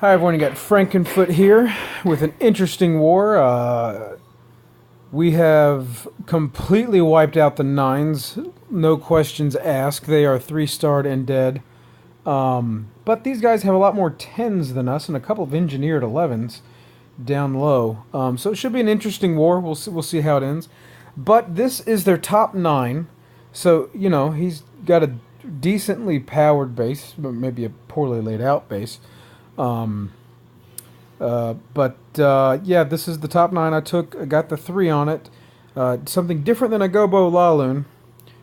Hi everyone, you got Frankenfoot here with an interesting war. We have completely wiped out the 9s, no questions asked. They are 3-starred and dead. But these guys have a lot more 10s than us and a couple of engineered 11s down low. So it should be an interesting war. We'll see how it ends. But this is their top 9. So, you know, he's got a decently powered base, but maybe a poorly laid out base. Yeah, this is the top 9 I took. I got the 3 on it. Something different than a Gobo LaLoon,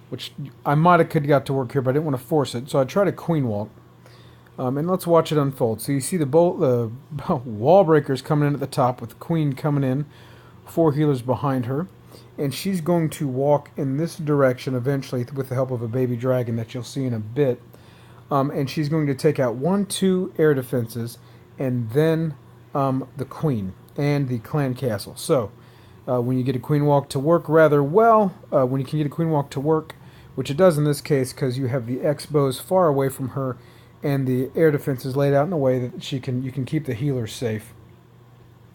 which I might have could got to work here, but I didn't want to force it. So I tried a queen walk. And let's watch it unfold. So you see the wall breakers coming in at the top with the queen coming in, 4 healers behind her. And she's going to walk in this direction eventually with the help of a baby dragon that you'll see in a bit. And she's going to take out 1, 2 air defenses, and then the queen and the clan castle. So when you get a queen walk to work rather well, when you can get a queen walk to work, which it does in this case because you have the X-bows far away from her and the air defenses laid out in a way that you can keep the healers safe.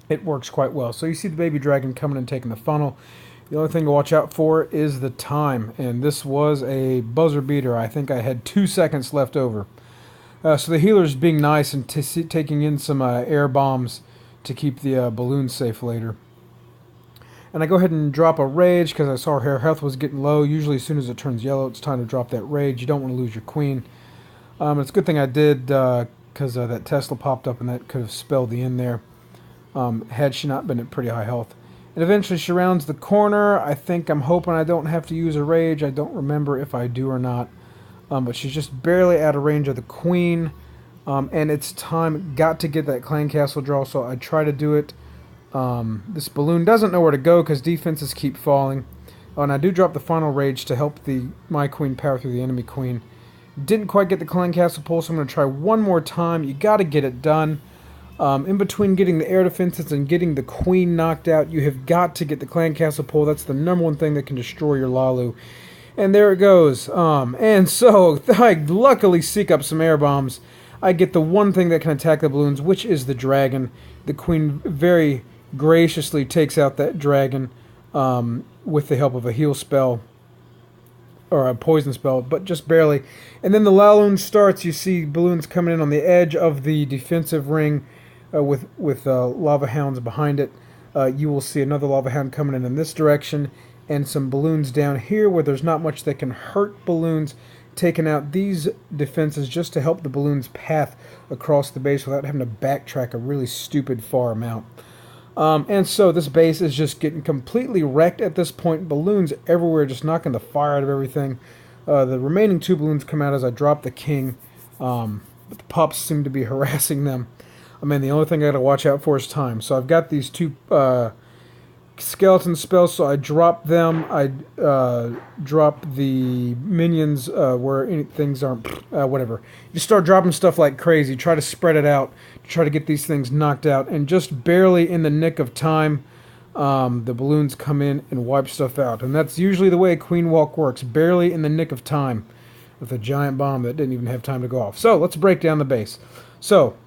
It works quite well. So you see the baby dragon coming and taking the funnel. The only thing to watch out for is the time, and this was a buzzer beater. I think I had 2 seconds left over. So the healer's being nice and taking in some air bombs to keep the balloons safe later. And I go ahead and drop a rage because I saw her health was getting low. Usually as soon as it turns yellow, it's time to drop that rage. You don't want to lose your queen. It's a good thing I did because that Tesla popped up and that could have spelled the end there had she not been at pretty high health. And eventually she rounds the corner. I'm hoping I don't have to use a rage. I don't remember if I do or not. But she's just barely out of range of the queen. And it's time. Got to get that clan castle draw, so I try to do it. This balloon doesn't know where to go because defenses keep falling. Oh, and I do drop the final rage to help my queen power through the enemy queen. Didn't quite get the clan castle pull, so I'm going to try one more time. You got to get it done. In between getting the air defenses and getting the queen knocked out, you have got to get the clan castle pull. That's the #1 thing that can destroy your LaLoon. And there it goes. And so I luckily seek up some air bombs. I get the one thing that can attack the balloons, which is the dragon. The queen very graciously takes out that dragon with the help of a heal spell. Or a poison spell, but just barely. And then the LaLoon starts. You see balloons coming in on the edge of the defensive ring with lava hounds behind it. You will see another lava hound coming in this direction, and some balloons down here where there's not much that can hurt balloons, taking out these defenses just to help the balloons path across the base without having to backtrack a really stupid far amount. And so this base is just getting completely wrecked at this point. Balloons everywhere, just knocking the fire out of everything. The remaining 2 balloons come out as I drop the king. But the pups seem to be harassing them. I mean, the only thing I gotta watch out for is time. So I've got these 2 skeleton spells, so I drop them. I drop the minions where things aren't, whatever. You start dropping stuff like crazy. Try to spread it out. Try to get these things knocked out. And just barely in the nick of time, the balloons come in and wipe stuff out. And that's usually the way a queen walk works. Barely in the nick of time with a giant bomb that didn't even have time to go off. So let's break down the base. So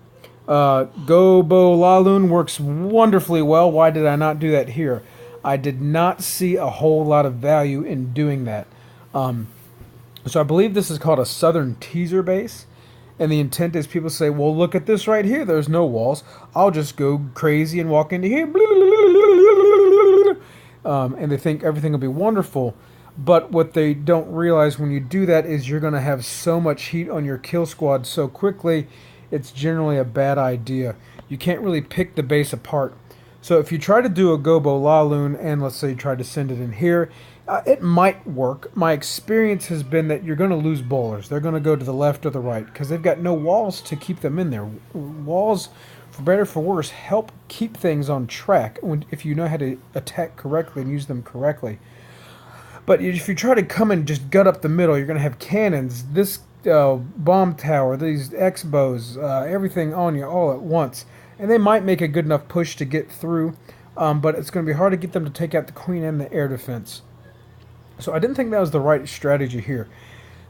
Gobo LaLoon works wonderfully well. Why did I not do that here? I did not see a whole lot of value in doing that. So I believe this is called a southern teaser base. And the intent is people say, well, look at this right here. There's no walls. I'll just go crazy and walk into here. And they think everything will be wonderful. But what they don't realize when you do that is you're going to have so much heat on your kill squad so quickly, it's generally a bad idea. You can't really pick the base apart. So if you try to do a Gobo LaLoon and let's say you try to send it in here, it might work. My experience has been that you're going to lose bowlers. They're going to go to the left or the right because they've got no walls to keep them in there. Walls, for better or for worse, help keep things on track if you know how to attack correctly and use them correctly. But if you try to come and just gut up the middle, you're going to have cannons, this bomb tower, these X-bows, everything on you all at once. And they might make a good enough push to get through, but it's going to be hard to get them to take out the queen and the air defense. So I didn't think that was the right strategy here.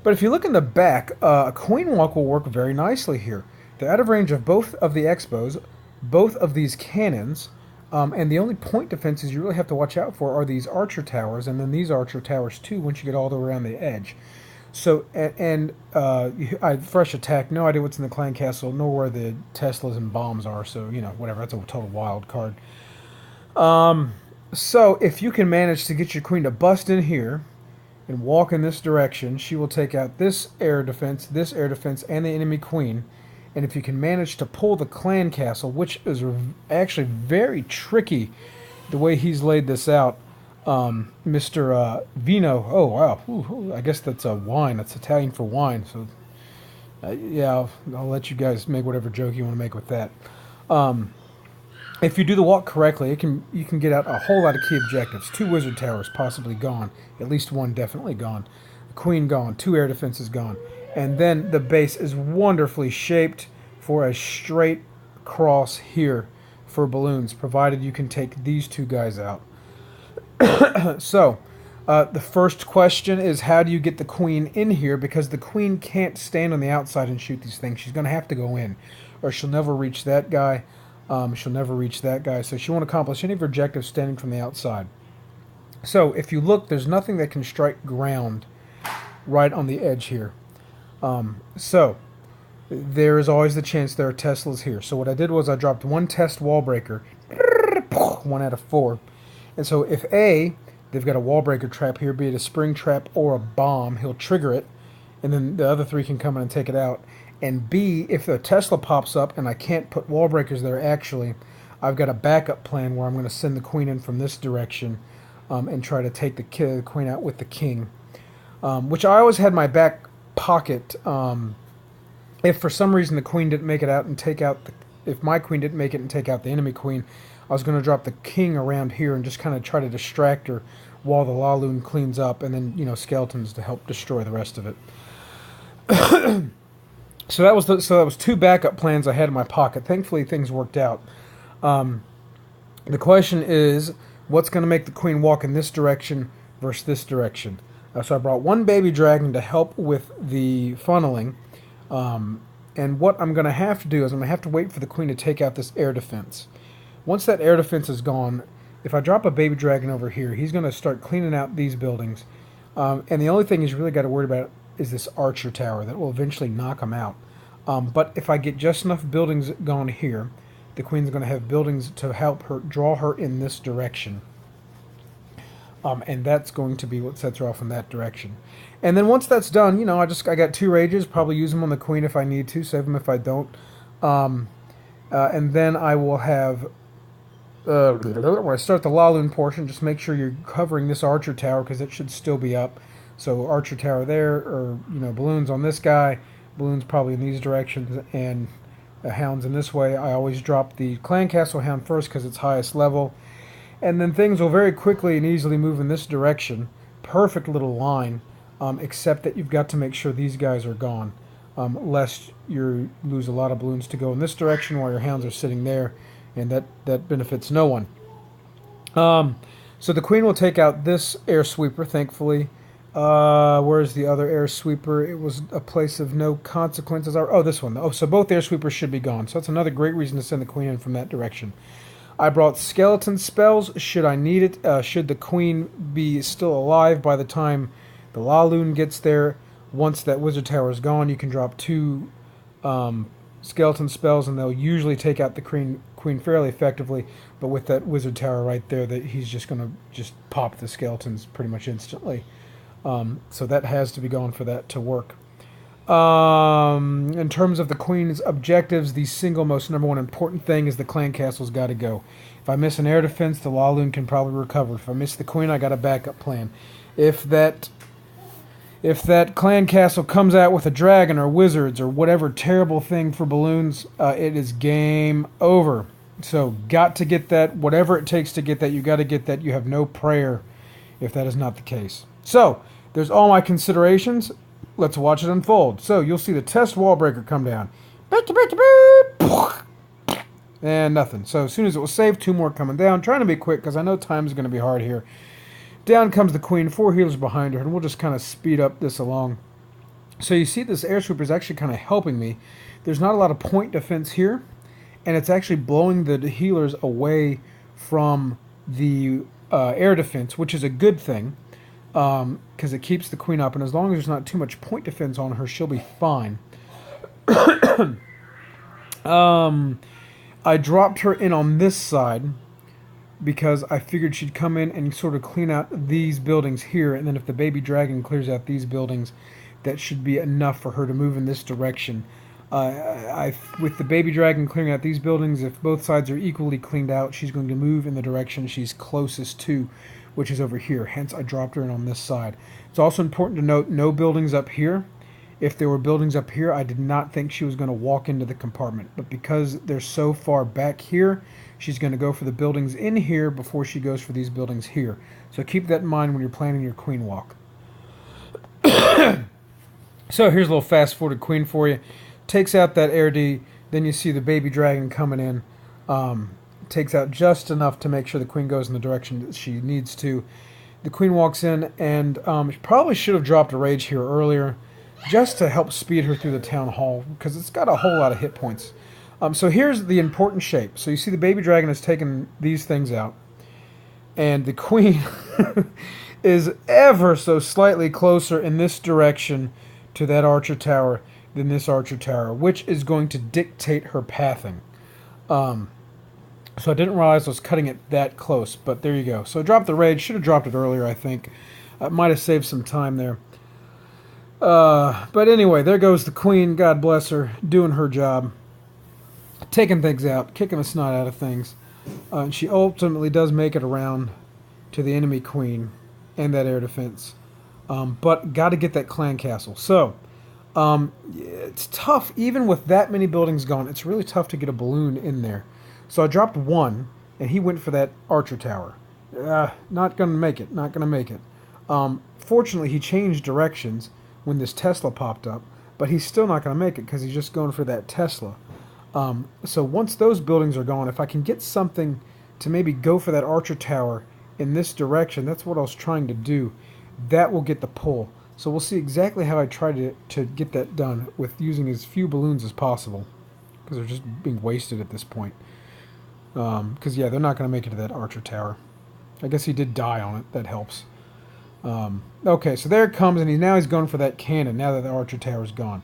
But if you look in the back, a queen walk will work very nicely here. They're out of range of both of the X-bows, both of these cannons, and the only point defenses you really have to watch out for are these archer towers, and then these archer towers too once you get all the way around the edge. So, fresh attack, no idea what's in the clan castle, nor where the Teslas and bombs are, so, you know, whatever, that's a total wild card. So, if you can manage to get your queen to bust in here and walk in this direction, she will take out this air defense, and the enemy queen. And if you can manage to pull the clan castle, which is actually very tricky the way he's laid this out, Mr. Vino. Oh, wow. Ooh, I guess that's a wine. That's Italian for wine. So, yeah, I'll let you guys make whatever joke you want to make with that. If you do the walk correctly, you can get out a whole lot of key objectives. 2 wizard towers possibly gone. At least 1 definitely gone. The queen gone. 2 air defenses gone. And then the base is wonderfully shaped for a straight cross here for balloons, provided you can take these 2 guys out. So, the first question is, how do you get the queen in here? Because the queen can't stand on the outside and shoot these things. She's going to have to go in, or she'll never reach that guy. She'll never reach that guy. So she won't accomplish any of her objectives standing from the outside. So, if you look, there's nothing that can strike ground right on the edge here. So, there is always the chance there are Teslas here. So what I did was I dropped 1 test wall breaker, 1 out of 4. And so if A, they've got a wall breaker trap here, be it a spring trap or a bomb, he'll trigger it, and then the other 3 can come in and take it out. And B, if the Tesla pops up and I can't put wall breakers there, actually, I've got a backup plan where I'm going to send the queen in from this direction and try to take the queen out with the king, which I always had my back pocket. If for some reason the queen didn't make it out and take out if my queen didn't make it and take out the enemy queen, I was going to drop the king around here and just kind of try to distract her while the LaLoon cleans up, and then, you know, skeletons to help destroy the rest of it. So that was 2 backup plans I had in my pocket. Thankfully, things worked out. The question is, what's going to make the queen walk in this direction versus this direction? So I brought 1 baby dragon to help with the funneling. And what I'm going to have to do is I'm going to have to wait for the queen to take out this air defense. Once that air defense is gone, if I drop a baby dragon over here, he's going to start cleaning out these buildings. And the only thing he's really got to worry about is this archer tower that will eventually knock him out. But if I get just enough buildings gone here, the queen's going to have buildings to help her draw her in this direction. And that's going to be what sets her off in that direction. And then once that's done, you know, I got 2 rages, probably use them on the queen if I need to, save them if I don't. And then I will have, when I start the LaLoon portion, just make sure you're covering this archer tower because it should still be up. So archer tower there, or, you know, balloons on this guy, balloons probably in these directions, and hounds in this way. I always drop the clan castle hound first because it's highest level. And then things will very quickly and easily move in this direction. Perfect little line, except that you've got to make sure these guys are gone, lest you lose a lot of balloons to go in this direction while your hounds are sitting there, and that benefits no one. So the queen will take out this air sweeper, thankfully. Where's the other air sweeper? It was a place of no consequences. Oh, this one. Oh, so both air sweepers should be gone. So that's another great reason to send the queen in from that direction. I brought skeleton spells, should I need it. Should the queen be still alive by the time the LaLoon gets there. Once that wizard tower is gone, you can drop 2 skeleton spells, and they'll usually take out the queen fairly effectively. But with that wizard tower right there, that he's just going to just pop the skeletons pretty much instantly. So that has to be gone for that to work. In terms of the queen's objectives, the single most number 1 important thing is the clan castle's got to go. If I miss an air defense, the LaLoon can probably recover. If I miss the queen, I got a backup plan. If that clan castle comes out with a dragon or wizards or whatever terrible thing for balloons, it is game over. So got to get that. Whatever it takes to get that, you got to get that. You have no prayer if that is not the case. So there's all my considerations. Let's watch it unfold. So you'll see the test wall breaker come down. And nothing. So as soon as it was saved, 2 more coming down. Trying to be quick because I know time is going to be hard here. Down comes the queen, 4 healers behind her, and we'll just kind of speed up this along. So you see this air sweeper is actually kind of helping me. there's not a lot of point defense here, and it's actually blowing the healers away from the air defense, which is a good thing because it keeps the queen up, and as long as there's not too much point defense on her, she'll be fine. I dropped her in on this side because I figured she'd come in and sort of clean out these buildings here, and then if the baby dragon clears out these buildings, that should be enough for her to move in this direction. With the baby dragon clearing out these buildings, if both sides are equally cleaned out, she's going to move in the direction she's closest to, which is over here. Hence, I dropped her in on this side. It's also important to note no buildings up here. If there were buildings up here, I did not think she was going to walk into the compartment. But because they're so far back here, she's going to go for the buildings in here before she goes for these buildings here. So keep that in mind when you're planning your queen walk. So here's a little fast forwarded queen for you. Takes out that air D. Then you see the baby dragon coming in. Takes out just enough to make sure the queen goes in the direction that she needs to. The queen walks in, and she probably should have dropped a rage here earlier, just to help speed her through the town hall, because it's got a whole lot of hit points. So here's the important shape. So you see the baby dragon has taken these things out, and the queen is ever so slightly closer in this direction to that archer tower than this archer tower, which is going to dictate her pathing. So I didn't realize I was cutting it that close, but there you go. So I dropped the rage. Should have dropped it earlier, I think. Might have saved some time there. But anyway, there goes the queen, God bless her, doing her job. Taking things out, kicking the snot out of things. And she ultimately does make it around to the enemy queen and that air defense. But got to get that clan castle. So, it's tough, even with that many buildings gone, it's really tough to get a balloon in there. So I dropped one, and he went for that archer tower. Not going to make it, not going to make it. Fortunately, he changed directions when this Tesla popped up, but he's still not going to make it because he's just going for that Tesla. So once those buildings are gone, if I can get something to maybe go for that archer tower in this direction, that's what I was trying to do, that will get the pull. So we'll see exactly how I try to get that done with using as few balloons as possible, because they're just being wasted at this point. Because, yeah, they're not going to make it to that archer tower. I guess he did die on it. That helps. Okay, so there it comes, and now he's going for that cannon, now that the archer tower is gone.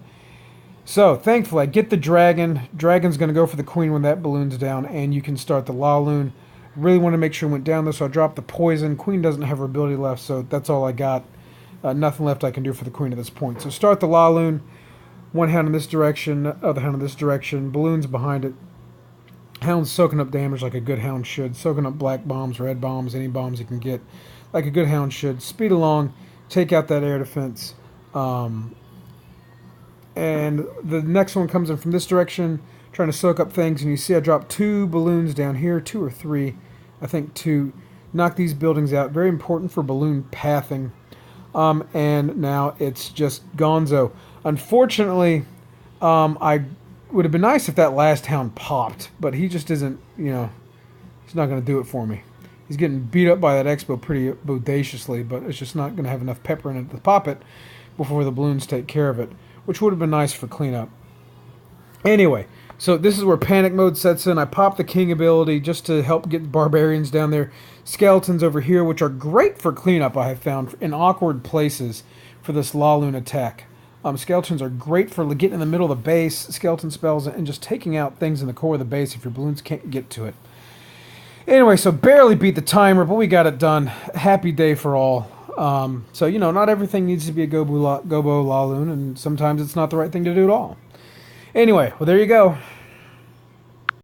So, thankfully, I get the dragon. Dragon's going to go for the queen when that balloon's down, and you can start the LaLoon. Really want to make sure it went down, though, so I dropped the poison. Queen doesn't have her ability left, so that's all I got. Nothing left I can do for the queen at this point. So start the LaLoon. One hand in this direction, other hand in this direction. Balloons behind it. Hound's soaking up damage like a good hound should. Soaking up black bombs, red bombs, any bombs you can get. Like a good hound should. Speed along. Take out that air defense. And the next one comes in from this direction. Trying to soak up things. And you see I dropped 2 balloons down here. 2 or 3. I think 2. Knock these buildings out. Very important for balloon pathing. And now it's just gonzo. Unfortunately, I would have been nice if that last hound popped, but he just isn't, he's not going to do it for me. He's getting beat up by that expo pretty bodaciously, but it's just not going to have enough pepper in it to pop it before the balloons take care of it, which would have been nice for cleanup. Anyway, so this is where panic mode sets in. I pop the king ability just to help get the barbarians down there. Skeletons over here, which are great for cleanup, I have found, in awkward places for this LaLoon attack. Skeletons are great for getting in the middle of the base, skeleton spells, and just taking out things in the core of the base if your balloons can't get to it. Anyway, so barely beat the timer, but we got it done. Happy day for all. So, not everything needs to be a Gobo LaLoon, and sometimes it's not the right thing to do at all. Anyway, well, there you go.